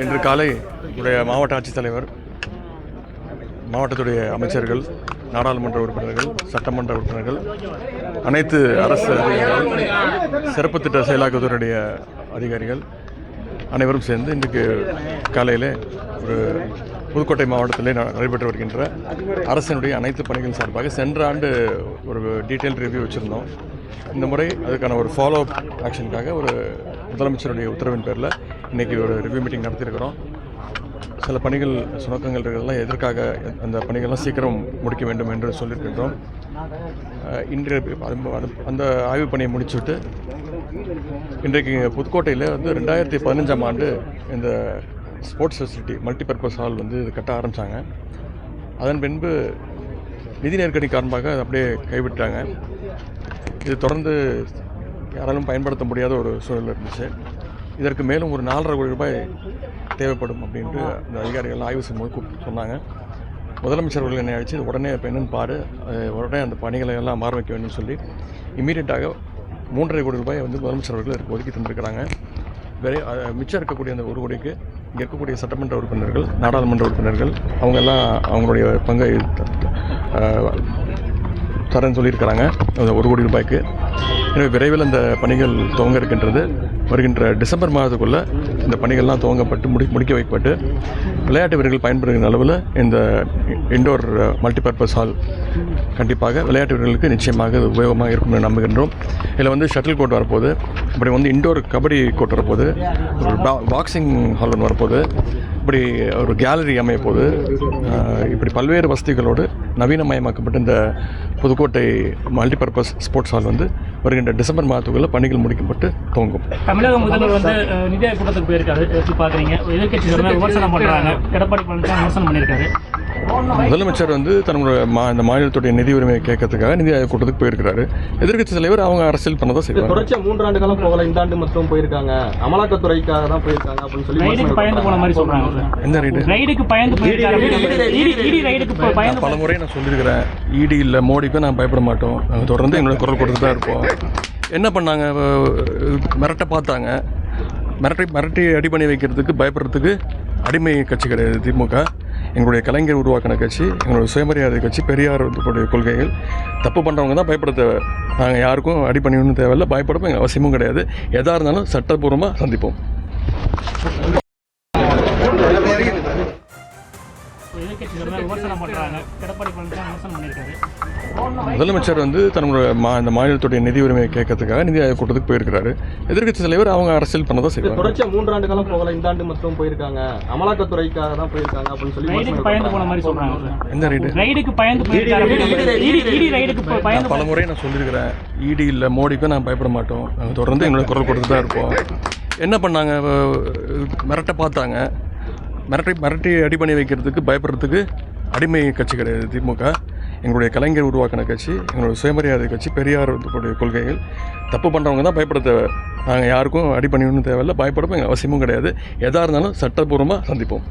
இன்று காலை உடைய மாவட்ட ஆட்சித்தலைவர், மாவட்டத்துடைய அமைச்சர்கள், நாடாளுமன்ற உறுப்பினர்கள், சட்டமன்ற உறுப்பினர்கள், அனைத்து அரசு அதிகாரிகள், சிறப்பு திட்ட செயலாக்கத்துறையுடைய அதிகாரிகள் அனைவரும் சேர்ந்து இன்றைக்கு காலையில் ஒரு புதுக்கோட்டை மாவட்டத்திலே நடைபெற்று வருகின்ற அரசினுடைய அனைத்து பணிகள் சார்பாக சென்ற ஆண்டு ஒரு டீட்டெயில் ரிவ்யூ வச்சுருந்தோம். இந்த முறை அதுக்கான ஒரு ஃபாலோ அப் ஆக்ஷனுக்காக ஒரு முதலமைச்சருடைய உத்தரவின் பேரில் இன்றைக்கி ஒரு ரிவ்யூ மீட்டிங் நடத்தியிருக்கிறோம். சில பணிகள் சுணக்கங்கள் இருக்கிறதெல்லாம் எதற்காக அந்த பணிகள்லாம் சீக்கிரம் முடிக்க வேண்டும் என்று சொல்லியிருக்கின்றோம். இன்று அந்த ஆய்வு பணியை முடிச்சுவிட்டு இன்றைக்கு புதுக்கோட்டையில் 2015ஆம் ஆண்டு இந்த ஸ்போர்ட்ஸ் ஃபெசிலிட்டி மல்டிபர்பஸ் ஹால் இது கட்ட ஆரம்பித்தாங்க. அதன் பின்பு நிதி நெருக்கடி காரணமாக அதை அப்படியே கைவிட்டாங்க. இது தொடர்ந்து யாராலும் பயன்படுத்த முடியாத ஒரு சூழல் இருந்துச்சு. இதற்கு மேலும் ஒரு 4.5 கோடி ரூபாய் தேவைப்படும் அப்படின்ட்டு இந்த அதிகாரிகள் ஆய்வு செய்யும்போது கூப்பிட்டு சொன்னாங்க. முதலமைச்சர் அவர்கள் என்னை அழைச்சி உடனே இப்போ என்னென்னு பாரு, உடனே அந்த பணிகளை எல்லாம் ஆரம்பிக்க வேண்டும்னு சொல்லி இம்மீடியட்டாக 3.5 கோடி ரூபாய் முதலமைச்சர் அவர்கள் இதற்கு ஒதுக்கி தந்திருக்கிறாங்க. மிச்சம் இருக்கக்கூடிய அந்த 1 கோடிக்கு இங்கே இருக்கக்கூடிய சட்டமன்ற உறுப்பினர்கள், நாடாளுமன்ற உறுப்பினர்கள் அவங்கெல்லாம் அவங்களுடைய பங்கை தரேன்னு சொல்லியிருக்கிறாங்க 1 கோடி ரூபாய்க்கு. எனவே விரைவில் அந்த பணிகள் துவங்க இருக்கின்றது. வருகின்ற டிசம்பர் மாதத்துக்குள்ளே இந்த பணிகள்லாம் துவங்கப்பட்டு முடிக்க வைக்கப்பட்டு விளையாட்டு வீரர்கள் பயன்படுகிற அளவில் இந்த இண்டோர் மல்டிபர்பஸ் ஹால் கண்டிப்பாக விளையாட்டு வீரர்களுக்கு நிச்சயமாக உபயோகமாக இருக்கும்னு நம்புகின்றோம். இதில் ஷட்டில் கோர்ட் வரப்போகுது, இப்படி இண்டோர் கபடி கோர்ட் வரப்போகுது, ஒரு பாக்ஸிங் ஹால் ஒன்று வரப்போகுது, இப்படி ஒரு கேலரி அமைய போகுது. இப்படி பல்வேறு வசதிகளோடு நவீனமயமாக்கப்பட்ட இந்த புதுக்கோட்டை மல்டிபர்பஸ் ஸ்போர்ட்ஸ் ஹால் வருகின்ற டிசம்பர் மாதத்துக்குள்ள பணிகள் முடிக்கப்பட்டு துவங்கும். தமிழக முதல்வர் நிதி ஆயோக் கூட்டத்துக்கு போயிருக்காரு, எப்படி பார்க்குறீங்க? எதிர்க்கட்சிகள் விமர்சனம் பண்ணுறாங்க, எடப்பாடி பழனிசாமி விமர்சனம் பண்ணியிருக்காரு. முதலமைச்சர் தன்னுடைய இந்த மாநிலத்துடைய நிதி உரிமையை கேட்கறதுக்காக நிதி ஆயோக் கூட்டத்துக்கு போயிருக்கிறாரு. எதிர்க்கட்சி தலைவர் அவங்க அரசியல் பண்ணதான் செய்வாங்க. தொடர்ச்சியா 3 ஆண்டு காலம் போகல, இந்த ஆண்டு மட்டும் போயிருக்காங்க, அமலாக்கத்துறைக்காக தான் போயிருக்காங்க அப்படின்னு சொல்லி பயந்து போன மாதிரி சொல்றாங்க. எந்த ரைடுக்கு பயந்து பல முறை நான் சொல்லியிருக்கிறேன், இடி இல்லை மோடிக்கும் நான் பயப்பட மாட்டோம், நாங்கள் தொடர்ந்து எங்களோட குரல் கொடுத்து தான் இருப்போம். என்ன பண்ணாங்க, மிரட்ட பார்த்தாங்க, மிரட்டி அடி பண்ணி வைக்கிறதுக்கு பயப்படுறதுக்கு அடிமை கட்சி கிடையாது திமுக. எங்களுடைய கலைஞர் உருவாக்கின கட்சி, எங்களுடைய சுயமரியாதை கட்சி, பெரியார் கொள்கைகள். தப்பு பண்ணுறவங்க தான் பயப்பட தேவை. நாங்கள் யாருக்கும் அடி பண்ணிடணும் தேவையில்லை, பயப்படவும் எங்கள் அவசியமும் கிடையாது. எதாக இருந்தாலும் சட்டப்பூர்வமாக சந்திப்போம். முதலமைச்சர் தன்னுடைய இந்த மாநிலத்துடைய நிதி உரிமையை கேட்கறதுக்காக நிதி ஆயோக் கூட்டத்துக்கு போயிருக்கிறாரு. எதிர்க்கட்சி தலைவர் அவங்க அரசியல் பண்ணதான் செய்வாங்க. தொடர்ச்சியா 3 ஆண்டு காலம் போகல, இந்த ஆண்டு மட்டும் போயிருக்காங்க, அமலாக்கத்துறைக்காக தான் போயிருக்காங்க அப்படின்னு சொல்லி பயந்து போன மாதிரி சொல்றாங்க. எந்த ரைடுக்கு பல முறை நான் சொல்லியிருக்கிறேன், இடி இல்லை மோடிக்கும் நான் பயப்பட மாட்டோம், நாங்கள் தொடர்ந்து எங்களோட குரல் கொடுத்து தான் இருப்போம். என்ன பண்ணாங்க, மிரட்ட பார்த்தாங்க, மிரட்டி அடி பண்ணி வைக்கிறதுக்கு பயப்படுறதுக்கு அடிமை கட்சி கிடையாது திமுக. எங்களுடைய கலைஞர் உருவாக்கின கட்சி, எங்களுடைய சுயமரியாதை கட்சி, பெரியார் கொள்கைகள். தப்பு பண்ணுறவங்க தான் பயப்பட தேவை. நாங்கள் யாருக்கும் அடி பண்ணிடணும் தேவையில்லை, பயப்படவும் எங்கள் அவசியமும் கிடையாது. எதாக இருந்தாலும் சட்டப்பூர்வமாக சந்திப்போம்.